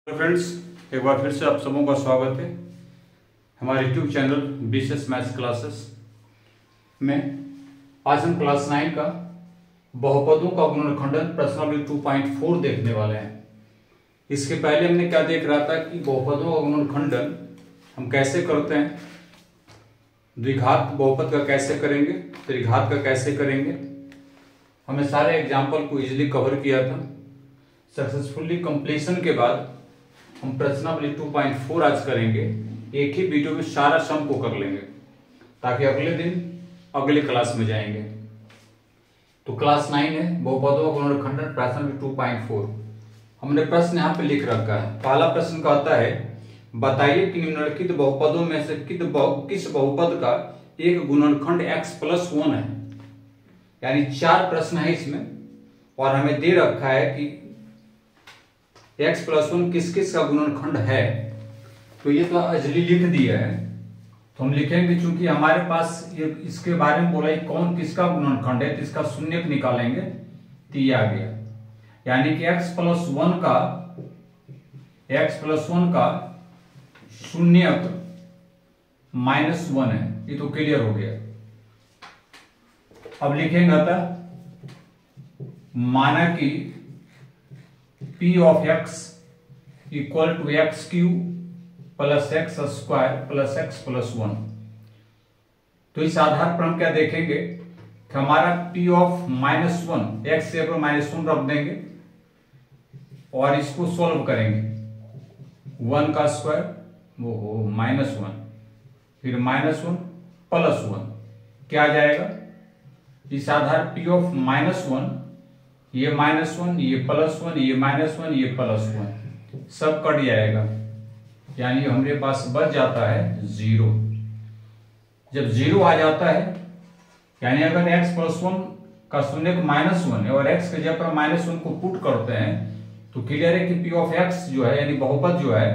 Hello friends, एक बार फिर से आप सबों का स्वागत है हमारे YouTube channel BCS maths classes में। आज हम क्लास 9 का बहुपदों का गुणनखंडन प्रश्नावली 2.4 देखने वाले हैं। इसके पहले हमने क्या देख रहा था कि बहुपदों का गुणनखंडन हम कैसे करते हैं, द्विघात बहुपद का कैसे करेंगे, त्रिघात का कैसे करेंगे। हमने सारे एग्जाम्पल को इजीली कवर किया था। सक्सेसफुली कंप्लीशन के बाद हम प्रश्नावली 2.4 आज करेंगे। एक ही वीडियो में सारा सम को कर लेंगे ताकि अगले दिन अगले क्लास में जाएंगे। तो क्लास 9 है बहुपदों का गुणनखंडन प्रश्नावली 2.4। हमने प्रश्न यहाँ पे लिख रखा है। पहला प्रश्न कहता है बताइए कि निम्नलिखित बहुपदों में से किस बहुपद का एक गुणनखंड x+1 है। यानी 4 प्रश्न है इसमें और हमें दे रखा है कि x+1 किस किस का गुणनखंड है। तो ये तो अजली लिख दिया है, तो हम लिखेंगे चूंकि हमारे पास ये इसके बारे में बोला कौन किसका गुणनखंड है, तो इसका शून्यक निकालेंगे तो ये आ गया। यानी कि x+1 का शून्यक -1 है। ये तो क्लियर हो गया। अब लिखेंगे अतः माना कि P of x equal to x³ plus x² plus x+1। तो इस आधार पर हम क्या देखेंगे कि हमारा P of -1 x से -1 रख देंगे और इसको सॉल्व करेंगे। 1 का स्क्वायर वो हो -1, फिर -1 प्लस 1 क्या आ जाएगा। इस आधार P of -1 ये -1 ये +1 ये -1 ये +1 सब कट जाएगा। यानी हमारे पास बच जाता है 0। जब 0 आ जाता है यानी अगर x+1 का शून्यक -1 है और x के जगह पर -1 को पुट करते हैं तो क्लियर है कि P of x जो है यानी बहुपद जो है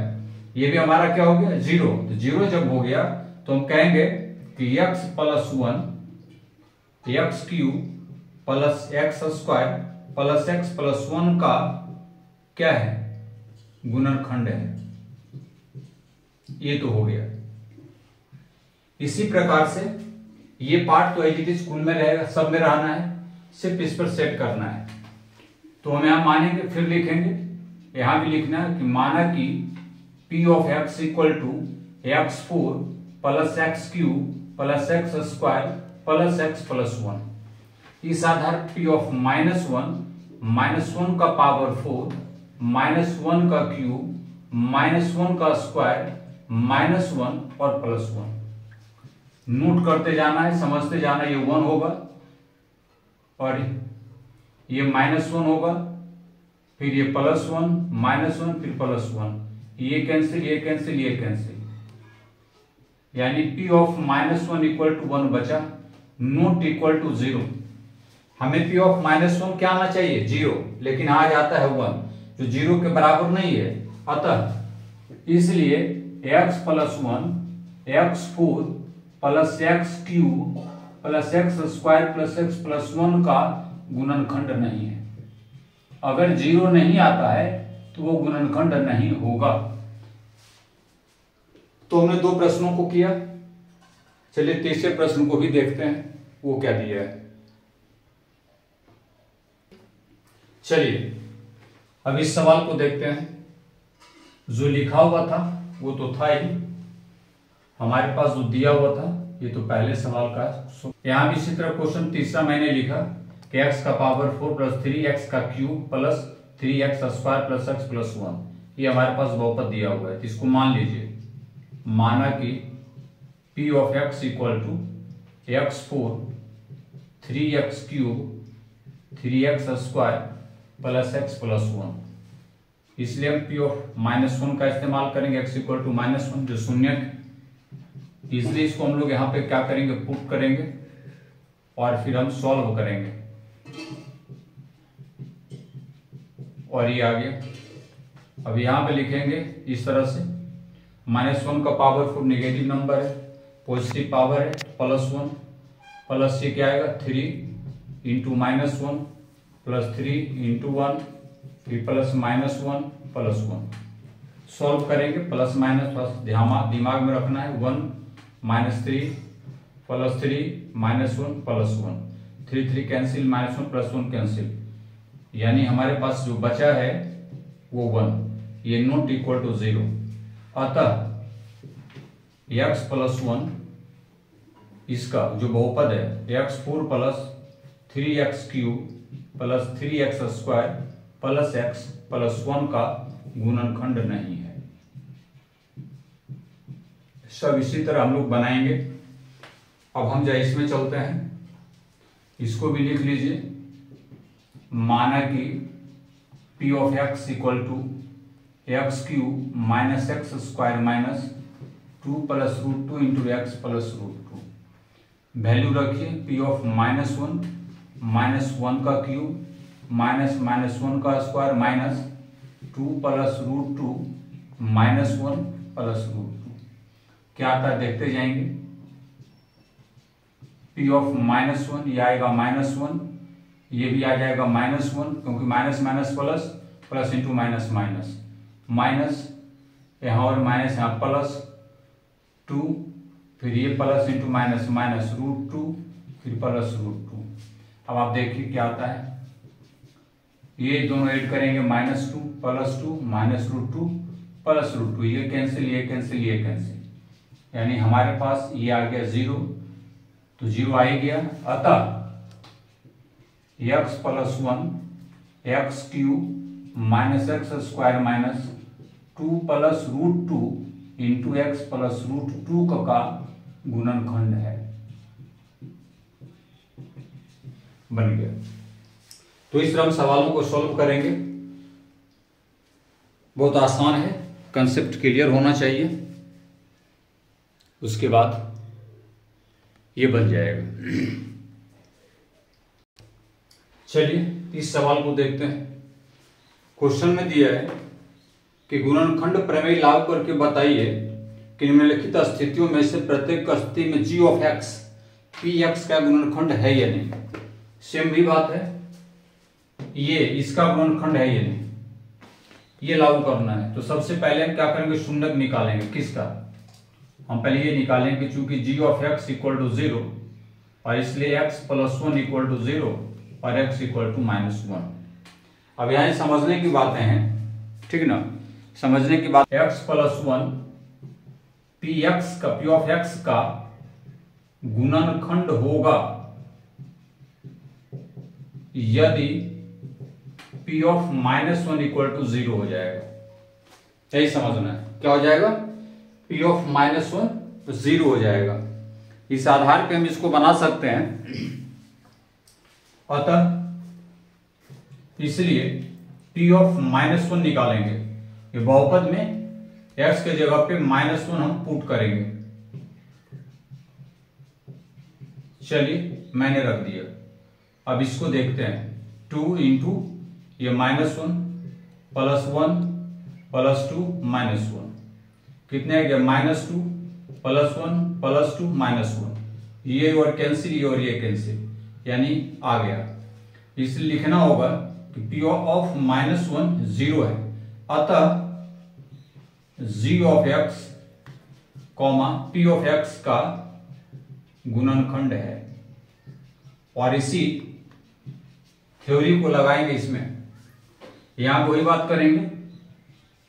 ये भी हमारा क्या हो गया 0। तो 0 जब हो गया तो हम कहेंगे कि x+1 x³ plus x² plus x+1 का क्या है गुणनखंड है। ये तो हो गया। इसी प्रकार से ये पार्ट तो एज स्कूल में रहेगा, सब में रहना है, सिर्फ इस पर सेट करना है। तो हम यहां मानेंगे, फिर लिखेंगे, यहां भी लिखना है कि माना कि P of x equal to x4 plus x³ plus x² plus x+1। इस आधार P of -1 का पावर 4 -1 का क्यूब -1 का स्क्वायर -1 और +1 नोट करते जाना है, समझते जाना। ये 1 होगा और ये -1 होगा, फिर ये +1 -1 फिर +1, ये कैंसिल ये कैंसिल ये कैंसिल। यानी P of -1 इक्वल टू 1 बचा, नोट इक्वल टू 0। हमें P of -1 क्या आना चाहिए 0, लेकिन आ जाता है 1 जो 0 के बराबर नहीं है। अतः इसलिए x+1 x4 plus x³ plus x² plus x+1 का गुणनखंड नहीं है। अगर 0 नहीं आता है तो वो गुणनखंड नहीं होगा। तो हमने 2 प्रश्नों को किया। चलिए तीसरे प्रश्न को भी देखते हैं वो क्या दिया है। चलिए अब इस सवाल को देखते हैं। जो लिखा हुआ था वो तो था ही, हमारे पास जो दिया हुआ था ये तो पहले सवाल का। यहां भी इसी तरह क्वेश्चन तीसरा मैंने लिखा कि x का पावर 4 प्लस 3x का cube plus 3x² plus x+1 ये हमारे पास बहुपद दिया हुआ है। तो इसको मान लीजिए, माना कि P of x equal to x4 3x³ 3x² plus x+1। इसलिए हम P of -1 का इस्तेमाल करेंगे, x इक्वल टू -1 जो शून्यक। इसलिए इसको हम लोग यहाँ पे क्या करेंगे पुट करेंगे और फिर हम सॉल्व करेंगे और ये आ गया। अब यहाँ पे लिखेंगे इस तरह से, -1 का पावर 4 नेगेटिव नंबर है, पॉजिटिव पावर है +1 प्लस ये क्या आएगा 3 इंटू -1 प्लस 3 इंटू 1 फिर प्लस -1 प्लस 1 सॉल्व करेंगे, प्लस माइनस प्लस दिमाग में रखना है। 1 -3 + 3 -1 + 1, 3 कैंसिल, -1 + 1 कैंसिल, यानी हमारे पास जो बचा है वो 1, ये नॉट इक्वल टू 0। अतः x + 1 इसका जो बहुपद है x4 + 3x³ + 3x² + x + 1 का गुणनखंड नहीं है। सब इसी तरह हम लोग बनाएंगे। अब हम जाए इसमें चलते हैं, इसको भी लिख लीजिए। माना कि p of x = x³ - x² - 2 + √2 × x + √2। Value रखिए p of -1 -1 का क्यूब -1 का स्क्वायर -2 + √2 -1 + √2 क्या आता है देखते जाएंगे। p of -1 ये आएगा -1, ये भी आ जाएगा -1, क्योंकि minus minus plus, plus into minus minus, minus यहाँ और माइनस यहाँ +2, फिर ये प्लस इंटू माइनस माइनस √2, फिर प्लस √2। अब आप देखिए क्या आता है, ये दोनों ऐड करेंगे -2 + 2 -√2 + √2, ये कैंसिल ये कैंसिल ये कैंसिल, यानी हमारे पास ये आ गया 0, तो 0 आ ही गया। अतः x + 1 x³ - x² - 2 + √2 × x + √2 का गुणनखंड है, बन गया। तो इस तरह हम सवालों को सॉल्व करेंगे। बहुत आसान है, कंसेप्ट क्लियर होना चाहिए, उसके बाद ये बन जाएगा। चलिए इस सवाल को देखते हैं। क्वेश्चन में दिया है कि गुणनखंड प्रमेय लागू करके बताइए कि निम्नलिखित स्थितियों में से प्रत्येक स्थिति में g of x px का गुणनखंड है या नहीं। सेम भी बात है, ये इसका गुणनखंड है या नहीं, ये लागू करना है। तो सबसे पहले हम क्या करेंगे, शून्यक निकालेंगे। किसका? हम पहले ये निकालेंगे, चूंकि g of x = 0 और इसलिए x + 1 = 0 और x = -1। अब यहाँ समझने की बातें हैं, ठीक ना, समझने की बात। x + 1 p of x का गुणनखंड होगा यदि p of -1 = 0 हो जाएगा। यही समझना है, क्या हो जाएगा, p of -1 0 हो जाएगा। इस आधार पे हम इसको बना सकते हैं। अतः इसलिए p of -1 निकालेंगे, ये बहुपद में x के जगह पे -1 हम पुट करेंगे। चलिए मैंने रख दिया। अब इसको देखते हैं, 2 × ये -1 + 1 + 2 -1 कितने आ गया, -2 + 1 + 2 -1, ये और कैंसिल, ये और ये कैंसिल, यानी आ गया। इसलिए लिखना होगा कि p of -1 0 है। अतः g of x, p of x का गुणनखंड है। और इसी थ्योरी को लगाएंगे इसमें। यहां वही बात करेंगे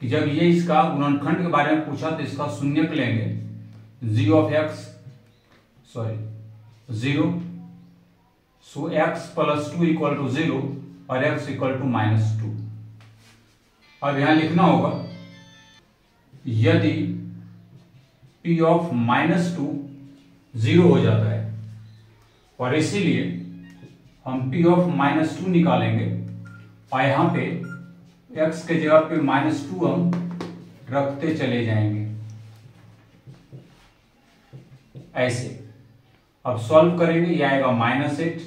कि जब ये इसका गुणनखंड के बारे में पूछा तो इसका शून्यक लेंगे, g of x 0, so x + 2 = 0 और x = -2। अब यहां लिखना होगा यदि p of -2 0 हो जाता है, और इसीलिए हम p of -2 निकालेंगे और यहां पे x के जगह पे -2 हम रखते चले जाएंगे ऐसे। अब सॉल्व करेंगे, ये आएगा -8,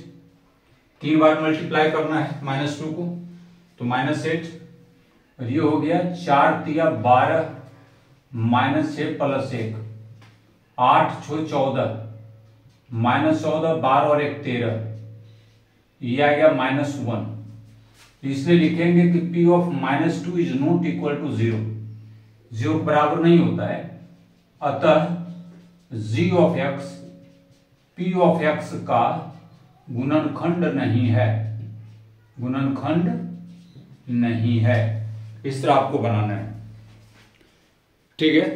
3 बार मल्टीप्लाई करना है -2 को, तो -8 और ये हो गया 4 × 3 = 12 -6 + 1 8 × 6 = 14 -14 12 और 1 13, ये आ गया -1। इसलिए लिखेंगे कि p of -2 is not equal to 0, 0 के बराबर नहीं होता है, अतः g of x p of x का गुणनखंड नहीं है, गुणनखंड नहीं है। इस तरह आपको बनाना है, ठीक है,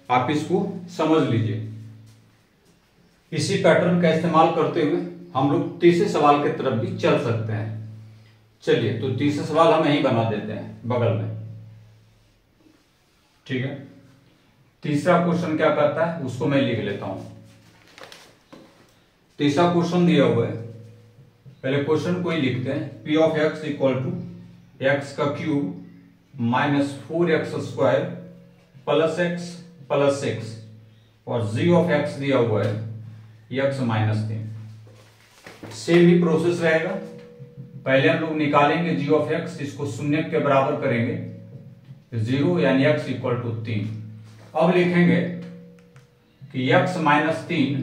आप इसको समझ लीजिए। इसी पैटर्न का इस्तेमाल करते हुए हम लोग तीसरे सवाल की तरफ भी चल सकते हैं। चलिए, तो तीसरा सवाल हम यही बना देते हैं बगल में, ठीक है। तीसरा क्वेश्चन क्या करता है उसको मैं लिख लेता हूं। तीसरा क्वेश्चन दिया हुआ है, पहले क्वेश्चन को ही लिखते हैं। p of x equal to x का cube minus 4x square plus x plus 6 और g ऑफ x दिया हुआ है x माइनस 3। सेम ही प्रोसेस रहेगा। पहले हम लोग निकालेंगे g ऑफ x, इसको शून्य के बराबर करेंगे, 0 यानी x इक्वल टू 3। अब लिखेंगे कि x minus 3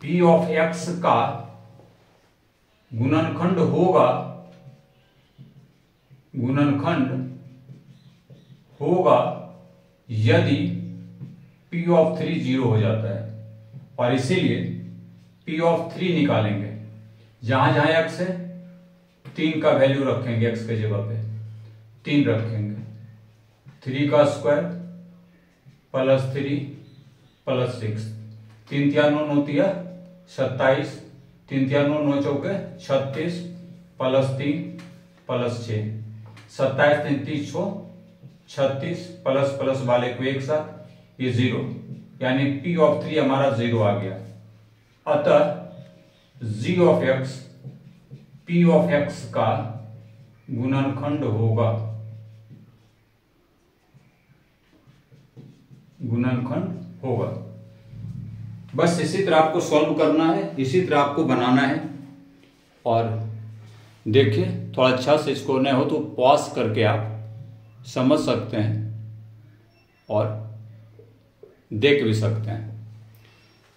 p of x का गुणनखंड होगा, गुणनखंड होगा यदि p ऑफ 3 0 हो जाता है, और इसीलिए p ऑफ 3 निकालेंगे। जहां जहां x है 3 का वैल्यू रखेंगे, x के जगह पे 3 रखेंगे। 3 का स्क्वायर प्लस 3 प्लस 6, 3 3 9 9 27, 3 3 9 9 चौके 36 प्लस 3 प्लस 6, 27 33 36 प्लस प्लस वाले को एक साथ, ये 0 यानी p ऑफ 3 हमारा 0 आ गया। अतः g of x p of x का गुणनखंड होगा, गुणनखंड होगा। बस इसी तरह आपको सॉल्व करना है, इसी तरह आपको बनाना है। और देखिए, थोड़ा अच्छा से इसको नहीं हो तो पॉज करके आप समझ सकते हैं और देख भी सकते हैं।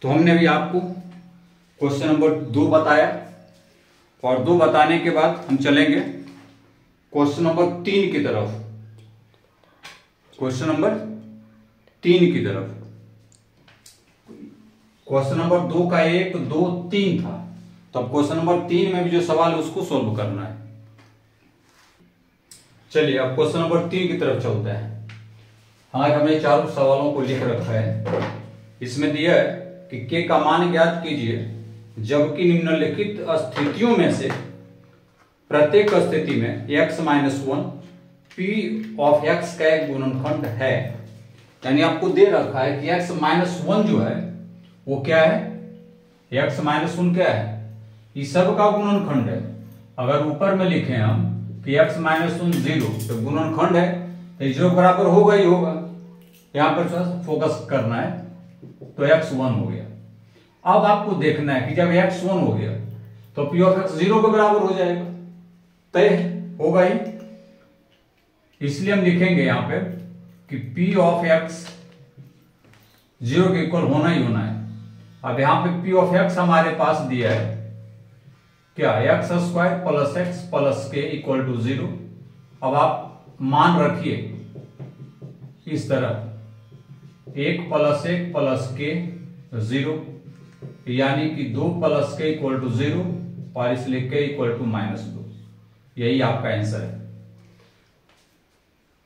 तो हमने अभी आपको क्वेश्चन नंबर 2 बताया, और 2 बताने के बाद हम चलेंगे क्वेश्चन नंबर 3 की तरफ, क्वेश्चन नंबर 3 की तरफ। क्वेश्चन नंबर 2 का 1 2 3 था, तो अब क्वेश्चन नंबर 3 में भी जो सवाल है उसको सोल्व करना है। चलिए, अब क्वेश्चन नंबर 3 की तरफ चलते हैं। हाँ, हमने चारों सवालों को लिख रखा है। इसमें दिया है कि k का मान ज्ञात कीजिए जबकि निम्नलिखित स्थितियों में से प्रत्येक स्थिति में x minus 1 p of x का एक गुणनखंड है। यानी आपको दे रखा है कि x माइनस 1 जो है वो क्या है, x माइनस 1 क्या है, इस सब का गुणनखंड है। अगर ऊपर में लिखे हम कि x माइनस 1 0, तो गुणनखंड है तो 0 बराबर होगा ही होगा। यहां पर फोकस करना है, तो x 1 हो गया। अब आपको देखना है कि जब x 1 हो गया तो p ऑफ x 0 के बराबर हो जाएगा, तय होगा ही। इसलिए हम लिखेंगे यहां पे कि p ऑफ x 0 के इक्वल होना ही होना है। अब यहां पे p ऑफ x हमारे पास दिया है क्या, x square plus x plus के इक्वल टू 0। अब आप मान रखिए इस तरह, 1 प्लस 1 प्लस के 0, यानी कि 2 प्लस के इक्वल टू 0, और इसलिए के इक्वल टू -2। यही आपका आंसर है।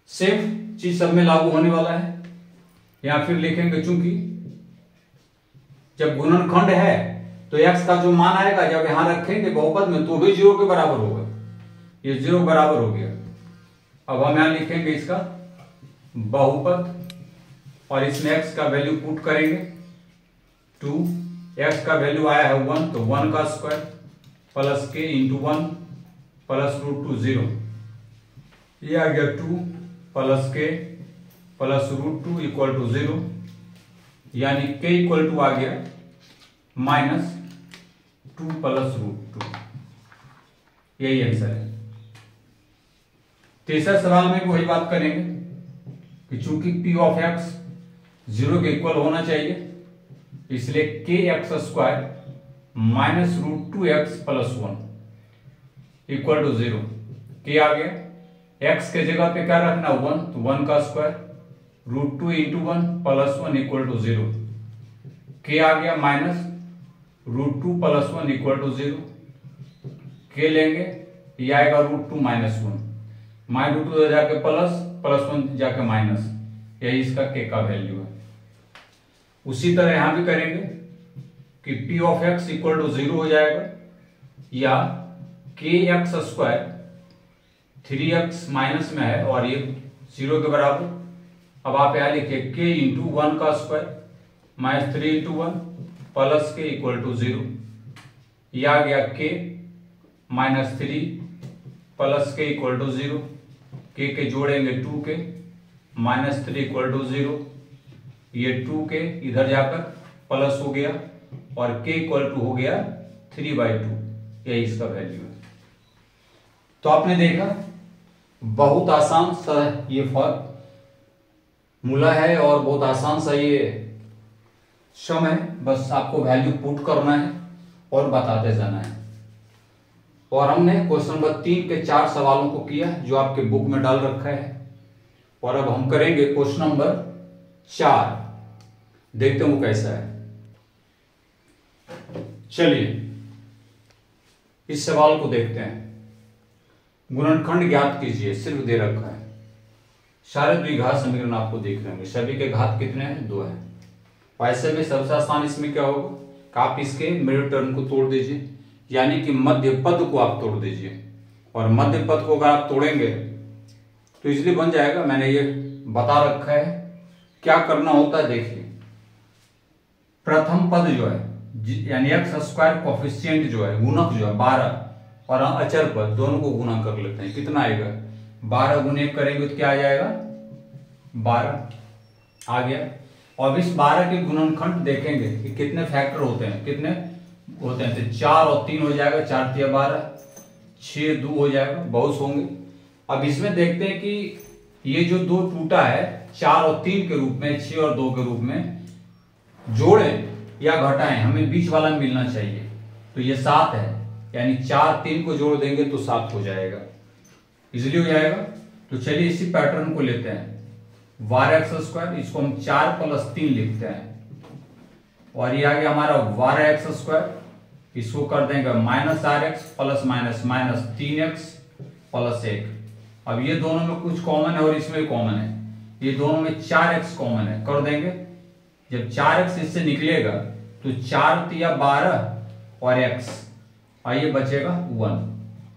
सेम चीज सब में लागू होने वाला है। या फिर लिखेंगे चूंकि जब गुणनखंड है तो x का जो मान आएगा जब यहां रखेंगे बहुपद में तो भी 0 के बराबर होगा, ये 0 बराबर हो गया। अब हम यहां लिखेंगे इसका बहुपद, और इसमें x का वैल्यू पुट करेंगे 2, x का वैल्यू आया है 1, तो 1 का स्क्वायर प्लस के इंटू 1 प्लस √2 0, ये आ गया 2 प्लस के प्लस √2 इक्वल टू 0, यानी के इक्वल टू आ गया -2 प्लस √2। यही आंसर है। तीसरा सवाल में भी वही बात करेंगे कि चूंकि p ऑफ x 0 के इक्वल होना चाहिए, इसलिए के x square minus √2x plus 1 equal to 0। के आ गया, x के जगह पे क्या रखना 1, तो 1 का square √2 into 1 plus 1 equal to 0, के आ गया माइनस √2 प्लस 1 इक्वल टू 0, के लेंगे ये आएगा √2 माइनस 1, -√2 जाके प्लस 1 जाके माइनस, यही इसका के का वैल्यू है। उसी तरह यहां भी करेंगे कि p of x equal to 0 हो जाएगा, या kx², 3x माइनस में है और ये 0 के बराबर। अब आप यहां लिखिए k इंटू 1 का स्क्वायर माइनस 3 इंटू 1 प्लस के इक्वल टू 0, ये आ गया k माइनस 3 प्लस के इक्वल टू 0, के जोड़ेंगे 2 के माइनस 3 इक्वल टू 0, ये 2 के इधर जाकर प्लस हो गया और k इक्वल टू हो गया 3/2, यही इसका वैल्यू है। तो आपने देखा बहुत आसान सा ये फॉर्मूला है और बहुत आसान सा ये सम है, बस आपको वैल्यू पुट करना है और बताते जाना है। और हमने क्वेश्चन नंबर 3 के 4 सवालों को किया जो आपके बुक में डाल रखा है, और अब हम करेंगे क्वेश्चन नंबर 4, देखते हैं वो कैसा है। चलिए इस सवाल को देखते हैं। गुणनखंड ज्ञात कीजिए, सिर्फ दे रखा है। सारे द्विघात समीकरण आपको दिख रहे होंगे, सभी के घात कितने हैं? 2 है। वैसे में सबसे आसान इसमें क्या होगा कि आप इसके मिडिल टर्म को तोड़ दीजिए, यानी कि मध्य पद को आप तोड़ दीजिए, और मध्य पद को अगर आप तोड़ेंगे तो इसलिए बन जाएगा, मैंने ये बता रखा है क्या करना होता है। देखिए प्रथम पद जो है यानी x² कोफिशिएंट जो है, गुणक जो है 12, और अचर पद दोनों को गुना कर लेते हैं। कितना आएगा? 12 गुने करेंगे तो क्या आ जाएगा? 12 आ गया। और इस 12 के गुणनखंड देखेंगे कि कितने फैक्टर होते हैं, कितने होते हैं, तो 4 और 3 हो जाएगा, 4 तिया 12, 6 2 हो जाएगा, बहुत होंगे। अब इसमें देखते हैं कि ये जो 2 टूटा है 4 और 3 के रूप में, 6 और 2 के रूप में, जोड़ें या घटाएं, हमें बीच वाला मिलना चाहिए। तो ये 7 है, यानी 4 3 को जोड़ देंगे तो 7 हो जाएगा, इजिली हो जाएगा। तो चलिए इसी पैटर्न को लेते हैं, varx², इसको हम 4 + 3 लिखते हैं, और ये आ गया हमारा varx², इसको कर देंगे -rx plus minus minus 3x + 1। अब ये दोनों में कुछ कॉमन है और इसमें कॉमन है, ये दोनों में 4x कॉमन है, कर देंगे। जब 4x इससे निकलेगा तो 4 तिया 12 और x, और ये बचेगा 1।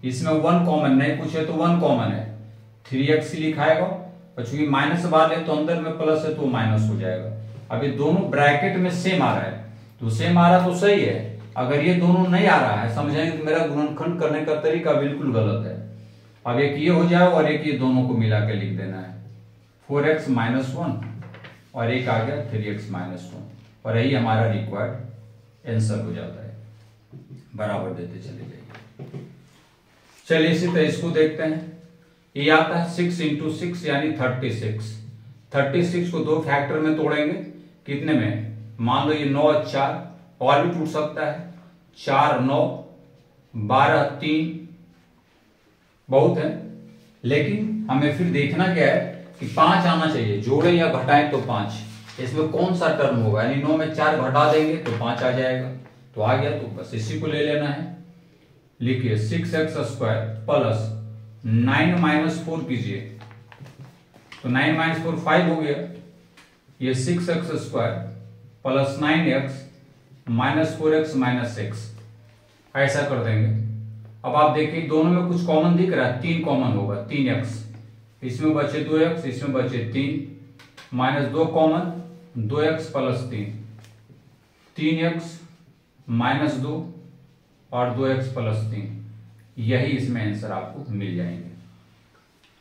इसमें 1 कॉमन नहीं कुछ है तो 1 कॉमन है, 3x लिखाएगा, और चूंकि माइनस वाले तो अंदर में प्लस है तो माइनस हो जाएगा। अब ये दोनों ब्रैकेट में सेम आ रहा है, तो सेम आ रहा तो सही है। अगर ये दोनों नहीं आ रहा है, समझेंगे कि मेरा गुणनखंड करने का तरीका बिल्कुल गलत है। अब एक ये हो जाए और एक ये दोनों को मिला के लिख देना है, 4x - 1 और एक आ गया 3x - 1, और यही हमारा रिक्वायर्ड आंसर हो जाता है। बराबर देते चले जाइए। चलिए इसी तरह इसको देखते हैं। ये आता है 6 × 6 यानी 36। 36 को 2 फैक्टर में तोड़ेंगे, कितने में? मान लो ये 9 और 4, और भी टूट सकता है, 4 9 12 3, बहुत है। लेकिन हमें फिर देखना क्या है कि 5 आना चाहिए, जोड़े या घटाएं तो 5। इसमें कौन सा टर्म होगा, यानी 9 में 4 घटा देंगे तो 5 आ जाएगा, तो आ गया, तो बस इसी को ले लेना है। लिखिए 6x² प्लस 9 - 4 कीजिए, तो 9 - 4 5 हो गया। ये 6x² प्लस 9x - 4x - 6, ऐसा कर देंगे। अब आप देखिए दोनों में कुछ कॉमन दिख रहा है, 3 कॉमन होगा, 3x, इसमें बचे 2x, इसमें बचे 3, -2 कॉमन, 2x + 3, 3x - 2 और 2x + 3, यही इसमें आंसर आपको मिल जाएंगे।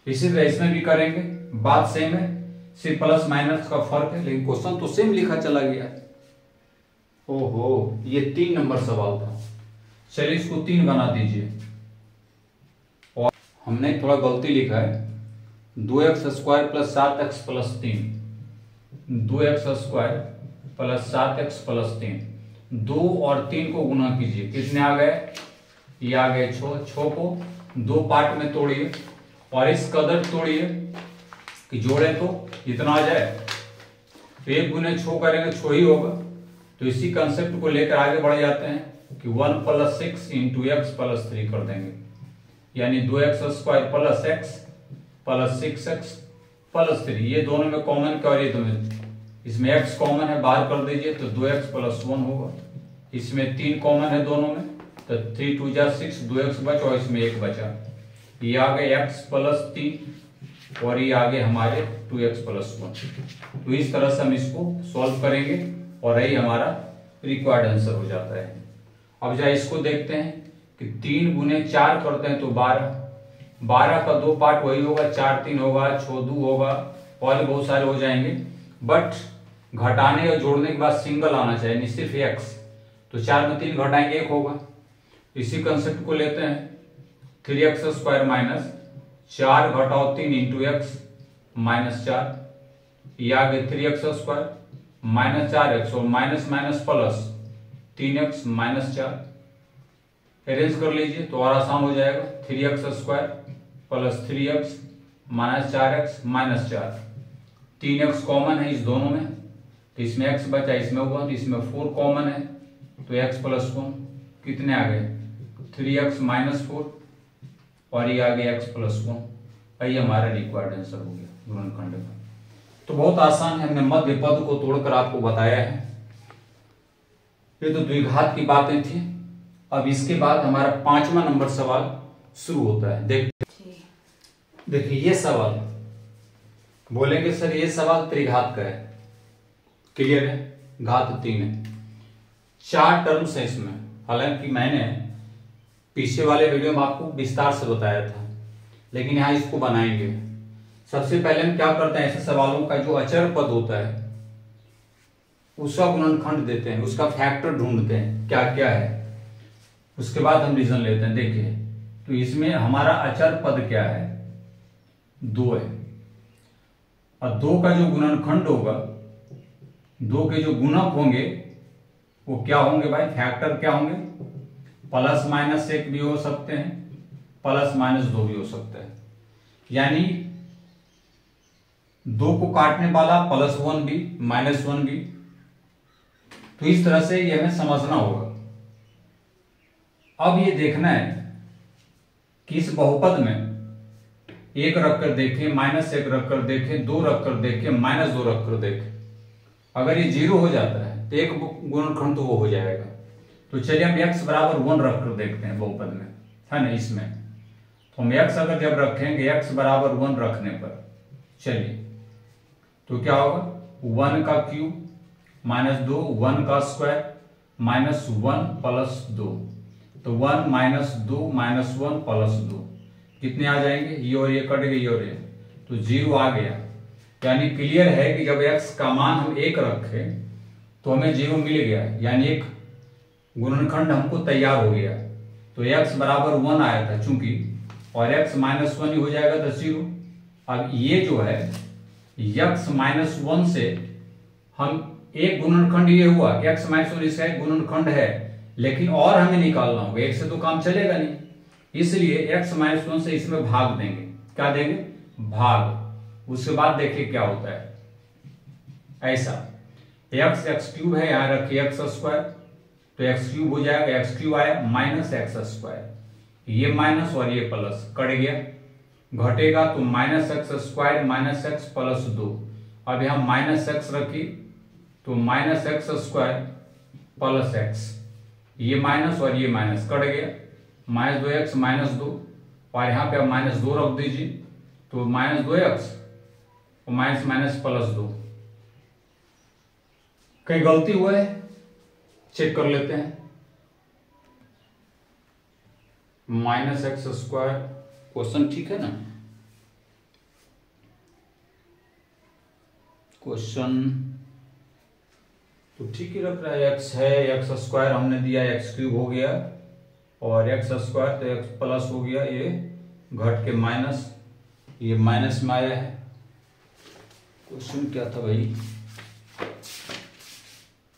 इसी तरह इसमें भी करेंगे, बात सेम है, सिर्फ प्लस माइनस का फर्क है, लेकिन क्वेश्चन तो सेम लिखा चला गया। ओहो, ये 3 नंबर सवाल था। चलिए इसको 3 बना दीजिए, और हमने थोड़ा गलती लिखा है, 2x² + 7x + 3, 2x² + 7x + 3, 2 और 3 को गुना कीजिए, कितने आ गए? ये आ गए 6 को 2 पार्ट में तोड़िए और इस कदर तोड़िए कि जोड़े तो इतना आ जाए, तो 1 गुने छो करेंगे छो ही होगा। तो इसी कंसेप्ट को लेकर आगे बढ़ जाते हैं कि 1 + 6 × x + 3 कर देंगे, यानी 2x² + x + 6x + 3। ये दोनों में कॉमन क्या, और ये दोनों इसमें x कॉमन है, बाहर कर दीजिए तो 2x + 1 होगा। इसमें 3 कॉमन है दोनों में, तो 3 × 2 = 6, 2x बचा और इसमें 1 बचा। ये आ गए x + 3 और ये आ गए हमारे 2x + 1। तो इस तरह से हम इसको सॉल्व करेंगे और यही हमारा रिक्वायर्ड आंसर हो जाता है। अब जाए इसको देखते हैं कि 3 × 4 करते हैं तो 12, 12 का 2 पार्ट वही होगा, 4 3 होगा, 6 2 होगा, और बहुत सारे हो जाएंगे। बट घटाने और जोड़ने के बाद सिंगल आना चाहिए, सिर्फ x। तो 4 में 3 घटाएंगे 1 होगा। इसी कंसेप्ट को लेते हैं 3x² - 4 घटाओ 3 × x -4, ये आ गए 3x² -4x और minus minus plus 3x -4। Arrange कर लीजिए तो और आसान हो जाएगा। 3x² + 3x -4x -4, 3x common है इस दोनों में, तो इसमें x बचा, इसमें 1, इसमें 4 कॉमन है, तो x + 1 कितने आ गए 3x -4 और ये आ गया x + 1। ये हमारा रिक्वायर्ड आंसर हो गया गुणनखंड का। तो बहुत आसान है, हमने मध्य पद को तोड़कर आपको बताया है। ये तो द्विघात की बातें थी। अब इसके बाद हमारा 5वां नंबर सवाल शुरू होता है। देखिए ये सवाल बोलेंगे सर ये सवाल त्रिघात का है, क्लियर है, घात 3 है, 4 टर्म्स है इसमें। हालांकि मैंने पीछे वाले वीडियो में आपको विस्तार से बताया था, लेकिन यहां इसको बनाएंगे। सबसे पहले हम क्या करते हैं, ऐसे सवालों का जो अचर पद होता है उसका गुणनखंड देते हैं, उसका फैक्टर ढूंढते हैं क्या क्या है, उसके बाद हम रीजन लेते हैं। देखिए तो इसमें हमारा अचर पद क्या है, 2 है, और 2 का जो गुणनखंड होगा, 2 के जो गुणक होंगे वो क्या होंगे भाई, फैक्टर क्या होंगे, ±1 भी हो सकते हैं, ±2 भी हो सकते हैं। यानी 2 को काटने वाला +1 भी -1 भी। तो इस तरह से ये हमें समझना होगा। अब ये देखना है कि इस बहुपद में 1 रखकर देखें, -1 रखकर देखें, 2 रखकर देखें, -2 रखकर देखें। अगर ये 0 हो जाता है तो एक गुणनखंड तो वो हो जाएगा। तो चलिए हम x = 1 रखकर देखते हैं बहुपद में, है ना। इसमें तो हम x अगर जब रखेंगे x = 1 रखने पर, चलिए तो क्या होगा, 1 का क्यूब -2, 1 का स्क्वायर -1 + 2, तो 1 -2 -1 + 2 कितने आ जाएंगे, ये और ये कट गए, ये और ये, तो 0 आ गया। यानी क्लियर है कि जब x का मान हम 1 रखें तो हमें 0 मिल गया, यानी एक गुणनखंड हमको तैयार हो गया। तो x = 1 आया था चूंकि, और x -1 ही हो जाएगा तो 0। अब ये जो है x -1 से हम एक गुणनखंड ये हुआ कि x -1 इसका एक गुणनखंड है, लेकिन और हमें निकालना होगा, एक से तो काम चलेगा नहीं, इसलिए x -1 से इसमें भाग देंगे। क्या देंगे, भाग। उसके बाद देखिए क्या होता है, ऐसा x³ है, यहां रखिए x², तो x³ हो जाएगा, x³ आया -x², ये माइनस और ये प्लस कट गया, घटेगा तो -x² -x + 2। अब यहां -x रखिए तो -x² + x, ये माइनस और ये माइनस कट गया, -2x -2, और यहां पे अब -2 रख दीजिए तो -2x और -+ 2। कहीं गलती हुआ है, चेक कर लेते हैं। -x² क्वेश्चन ठीक है ना, क्वेश्चन तो ठीक ही रख रहा है, x है, x² हमने दिया, x³ हो गया, और x² तो x प्लस हो गया, ये घट के माइनस, ये माइनस में आया है। क्वेश्चन क्या था भाई,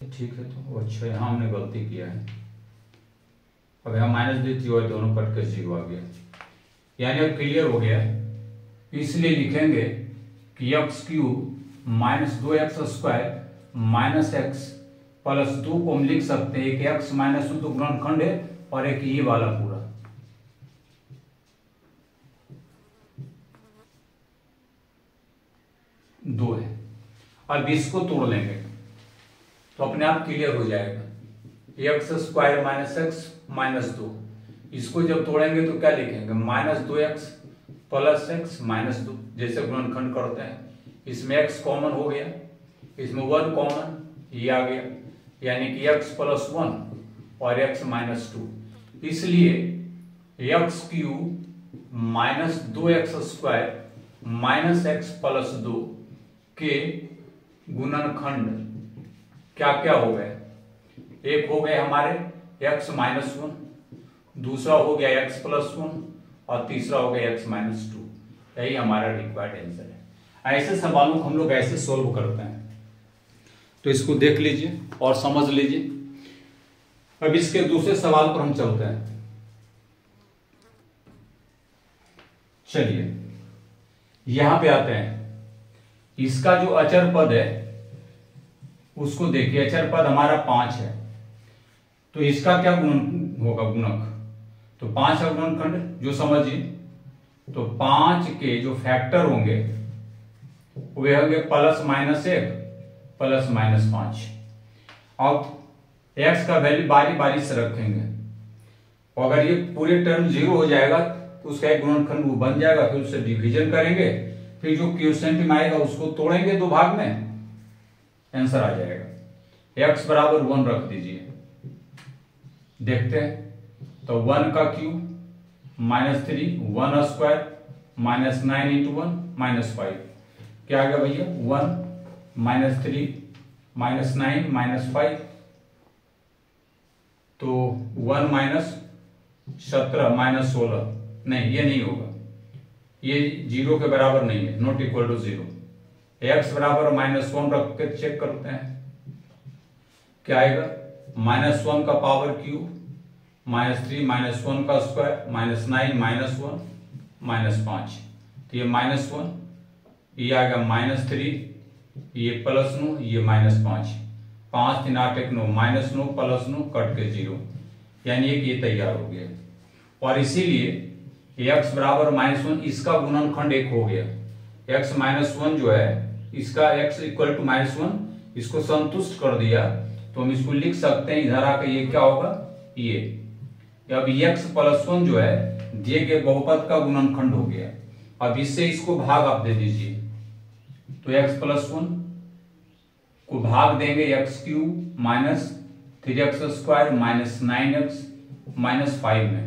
ठीक है, तो अच्छा यहाँ हमने गलती किया है, अब यहाँ माइनस दी थी और दोनों कट के 0 आ गया, यानी अब क्लियर हो गया है। इसलिए लिखेंगे कि x cube minus 2x² minus x plus 2 को हम लिख सकते हैं, एक x माइनस 2 तो गुणनखंड है और एक ये वाला पूरा। दो है। अब इसको तोड़ लेंगे तो अपने आप क्लियर हो जाएगा, x² माइनस एक्स माइनस 2। इसको जब तोड़ेंगे तो क्या लिखेंगे, minus 2x plus x minus 2, जैसे गुणनखंड करते हैं। इसमें x कॉमन हो गया, इसमें 1 कॉमन, ये आ गया, यानी कि x प्लस 1 और x माइनस 2। इसलिए x cube minus 2x² minus x plus 2 के गुणनखंड क्या क्या हो गए, एक हो गए हमारे x माइनस 1, दूसरा हो गया x प्लस 1 और तीसरा हो गया x माइनस 2। यही हमारा रिक्वायर्ड आंसर है। ऐसे सवालों को हम लोग ऐसे सोल्व करते हैं, तो इसको देख लीजिए और समझ लीजिए। अब इसके दूसरे सवाल पर हम चलते हैं। चलिए यहां पे आते हैं। इसका जो अचर पद है उसको देखिए, अचर पद हमारा 5 है, तो इसका क्या गुण होगा, गुणक। तो 5 का गुणनखंड जो समझिए, तो 5 के जो फैक्टर होंगे वे होंगे प्लस माइनस 1 प्लस माइनस 5। अब x का वैल्यू बारी बारी से रखेंगे, और अगर ये पूरे टर्म 0 हो जाएगा तो उसका एक गुणनखंड वो बन जाएगा, फिर उससे डिवीजन करेंगे, फिर जो क्वोशिएंट में आएगा उसको तोड़ेंगे 2 भाग में, आंसर आ जाएगा। x बराबर 1 रख दीजिए, देखते हैं। तो 1 का cube minus 3, 1² minus 9 into 1 minus 5, क्या आ गया भैया, 1 माइनस 3 माइनस 9 माइनस 5, तो 1 माइनस 17 माइनस 16, नहीं ये नहीं होगा, ये 0 के बराबर नहीं है, नॉट इक्वल टू 0। x बराबर -1 रख के चेक करते हैं, क्या आएगा, -1 का पावर क्यूब -3 -1 का स्क्वायर -9 -1 -5, तो ये -1, ये आ गया -3, ये +9, ये -5, 5 3 8 1 9, -9 +9 कट के 0, यानी कि ये तैयार हो गया। और इसीलिए x बराबर -1, इसका गुणनखंड 1 हो गया। x -1 जो है इसका x इक्वल टू -1, इसको संतुष्ट कर दिया, तो हम इसको लिख सकते हैं इधर आकर, ये क्या होगा, ये अब x प्लस 1 जो है दिए गए बहुपद का गुणनखंड हो गया। अब इससे इसको भाग आप दे दीजिए, तो x प्लस 1 को भाग देंगे x cube minus 3x² minus 9x minus 5 में,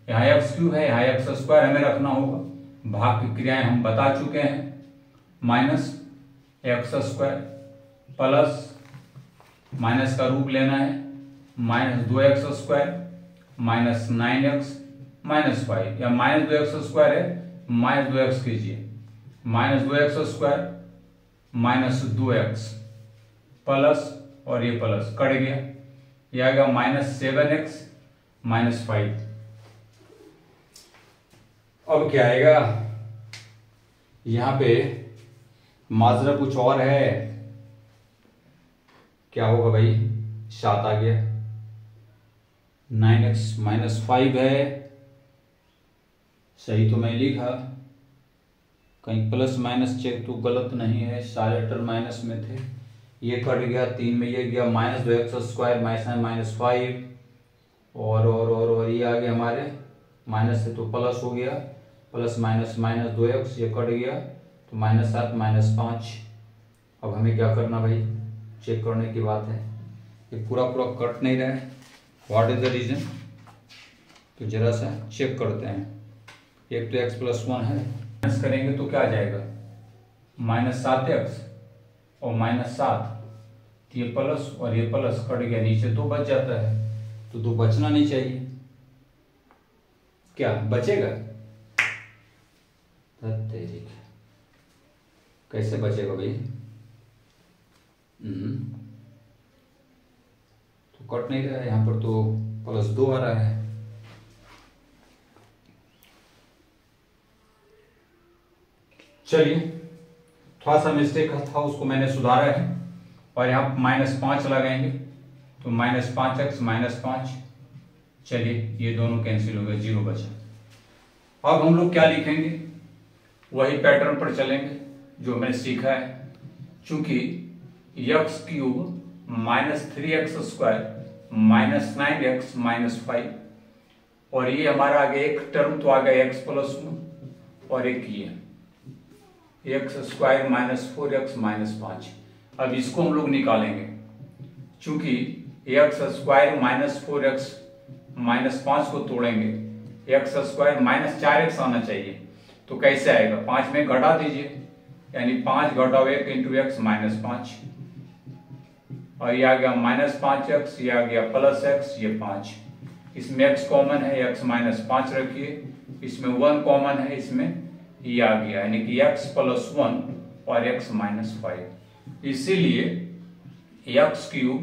यहाँ x क्यूब है, यहाँ x² हमें रखना होगा, भाग की क्रियाएं हम बता चुके हैं, -x² प्लस माइनस का रूप लेना है -2x² माइनस 9x माइनस 5, या -2x² है -2x कीजिए, -2x² माइनस 2x प्लस, और ये प्लस कट गया, ये आ गया -7x माइनस 5। अब क्या आएगा, यहां पे माजरा कुछ और है, क्या होगा भाई, 7 आ गया, 9x माइनस 5 है, सही तो मैं लिखा, कहीं प्लस माइनस चेक तो गलत नहीं है, सारे टर्म माइनस में थे, ये कट गया, 3 में ये गया, -2x² माइनस 5, और ये आ गया हमारे माइनस से तो प्लस हो गया, प्लस माइनस -2x, ये कट गया, तो -7 -5। अब हमें क्या करना भाई, चेक करने की बात है, ये पूरा पूरा कट नहीं रहा है, व्हाट इज द रीजन, तो जरा सा चेक करते हैं। एक तो x प्लस 1 है, माइनस करेंगे तो क्या आ जाएगा, -7x और -7, ये प्लस और ये प्लस कट गया, नीचे 2 बच जाता है, तो 2 बचना नहीं चाहिए, क्या बचेगा, कैसे बचेगा भाई, तो कट नहीं रहा है, यहां पर तो +2 आ रहा है, चलिए थोड़ा सा मिस्टेक था, उसको मैंने सुधारा है। और यहाँ -5 लगाएंगे तो -5x -5, चलिए ये दोनों कैंसिल हो गए, 0 बचा। अब हम लोग क्या लिखेंगे, वही पैटर्न पर चलेंगे जो मैंने सीखा है। चूंकि x³ -3x² -9x -5, और ये हमारा आगे एक टर्म तो आ गया x+1, और एक ये x² -4x -5। अब इसको हम लोग निकालेंगे, चूंकि x² -4x -5 को तोड़ेंगे, x² -4x आना चाहिए। तो कैसे आएगा, 5 में घटा दीजिए, यानी 5 घटाओ 1 × x -5, और ये आ गया -5x, ये आ गया +x, ये 5। इसमें x कॉमन है, x -5 रखिए, इसमें 1 कॉमन है, इसमें ये आ गया, यानी कि x+1 और x -5। इसीलिए x³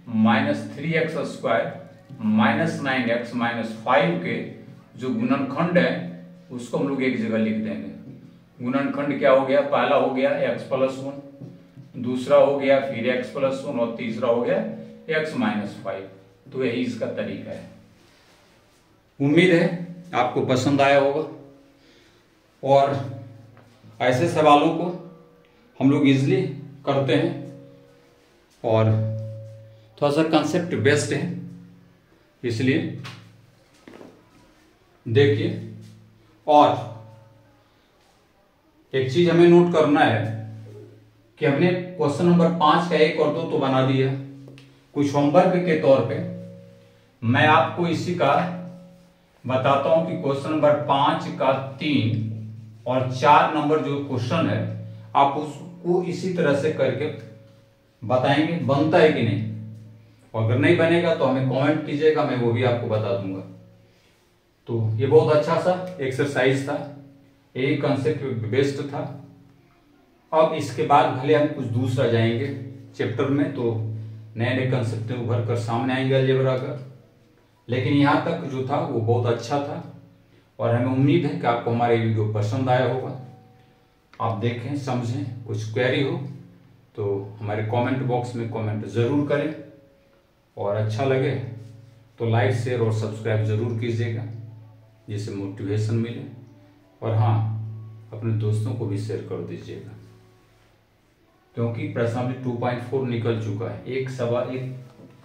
-3x² -9x -5 के जो गुणनखंड है उसको हम लोग एक जगह लिख देंगे। गुणनखंड क्या हो गया, पहला हो गया x+1, दूसरा हो गया फिर x+1, और तीसरा हो गया x -5। तो यही इसका तरीका है। उम्मीद है आपको पसंद आया होगा, और ऐसे सवालों को हम लोग इजीली करते हैं, और थोड़ा सा कंसेप्ट बेस्ड है, इसलिए देखिए। और एक चीज हमें नोट करना है कि हमने क्वेश्चन नंबर 5 का 1 और 2 तो बना दिया, कुछ होमवर्क के तौर पे मैं आपको इसी का बताता हूं कि क्वेश्चन नंबर 5 का 3 और 4 नंबर जो क्वेश्चन है, आप उसको इसी तरह से करके बताएंगे बनता है कि नहीं। और अगर नहीं बनेगा तो हमें कमेंट कीजिएगा, मैं वो भी आपको बता दूंगा। तो ये बहुत अच्छा सा एक्सरसाइज था, यही कंसेप्ट बेस्ड था। अब इसके बाद भले हम कुछ दूसरा जाएंगे चैप्टर में, तो नए नए कंसेप्ट उभर कर सामने आएंगे अलजेब्रा का, लेकिन यहाँ तक जो था वो बहुत अच्छा था, और हमें उम्मीद है कि आपको हमारा वीडियो पसंद आया होगा। आप देखें, समझें, कुछ क्वेरी हो तो हमारे कमेंट बॉक्स में कमेंट ज़रूर करें, और अच्छा लगे तो लाइक शेयर और सब्सक्राइब ज़रूर कीजिएगा, जिससे मोटिवेशन मिले। और हाँ, अपने दोस्तों को भी शेयर कर दीजिएगा, क्योंकि प्रश्नावली 2.4 निकल चुका है। एक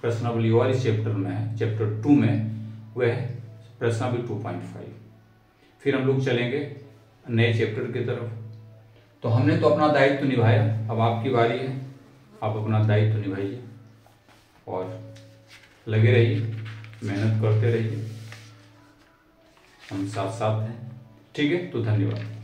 प्रश्नावली और इस चैप्टर में है, चैप्टर 2 में, वह है प्रश्नावली 2.5। फिर हम लोग चलेंगे नए चैप्टर की तरफ। तो हमने तो अपना दायित्व निभाया, अब आपकी बारी है, आप अपना दायित्व निभाइए और लगे रहिए, मेहनत करते रहिए, हम साथ साथ हैं। ठीक है, तो धन्यवाद।